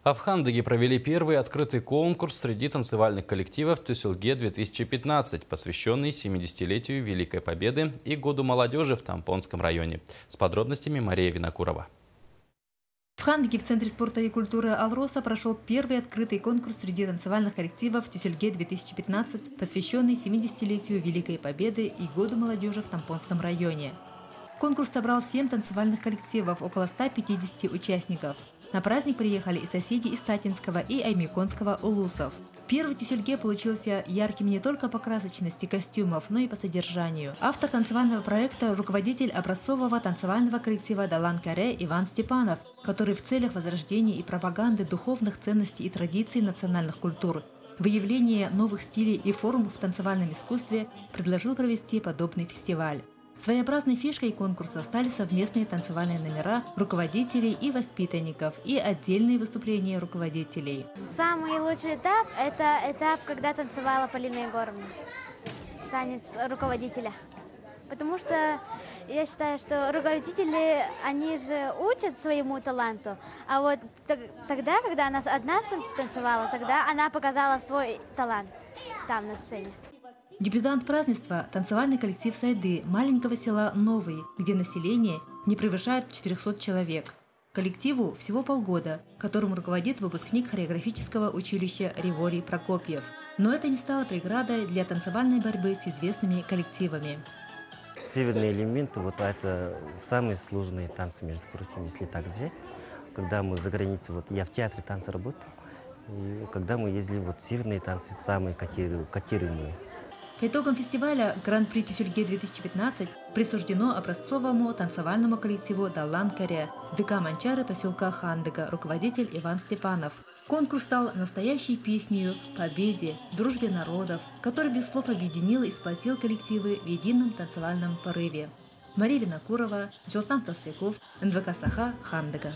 А в Хандыге провели первый открытый конкурс среди танцевальных коллективов «Тюсельге-2015», посвященный 70-летию Великой Победы и Году молодежи в Тампонском районе. С подробностями Мария Винокурова. В Хандыге в Центре спорта и культуры «Алроса» прошел первый открытый конкурс среди танцевальных коллективов «Тюсельге-2015», посвященный 70-летию Великой Победы и Году молодежи в Тампонском районе. Конкурс собрал 7 танцевальных коллективов, около 150 участников. На праздник приехали и соседи из Татинского и Аймиконского улусов. Первый тюсельге получился ярким не только по красочности костюмов, но и по содержанию. Автор танцевального проекта – руководитель образцового танцевального коллектива «Далан Каре» Иван Степанов, который в целях возрождения и пропаганды духовных ценностей и традиций национальных культур, выявления новых стилей и форм в танцевальном искусстве предложил провести подобный фестиваль. Своеобразной фишкой конкурса стали совместные танцевальные номера руководителей и воспитанников и отдельные выступления руководителей. Самый лучший этап – это этап, когда танцевала Полина Егоровна, танец руководителя. Потому что я считаю, что руководители, они же учат своему таланту, а вот тогда, когда она одна танцевала, тогда она показала свой талант там на сцене. Дебютант празднества – танцевальный коллектив Сайды маленького села Новый, где население не превышает 400 человек. Коллективу всего полгода, которым руководит выпускник хореографического училища Риворий Прокопьев. Но это не стало преградой для танцевальной борьбы с известными коллективами. Северные элементы – вот это самые сложные танцы, между прочим, если так взять. Когда мы за границей, вот я в театре танца работал, и когда мы ездили, вот северные танцы самые котируемые. По итогам фестиваля Гран-при Тюсельге-2015 присуждено образцовому танцевальному коллективу «Далан Каре», ДК Манчары поселка Хандыга, руководитель Иван Степанов. Конкурс стал настоящей песней победе, дружбе народов, который без слов объединил и сплотил коллективы в едином танцевальном порыве. Мария Винокурова, Жолтан Толстяков, НВК Саха, Хандыга.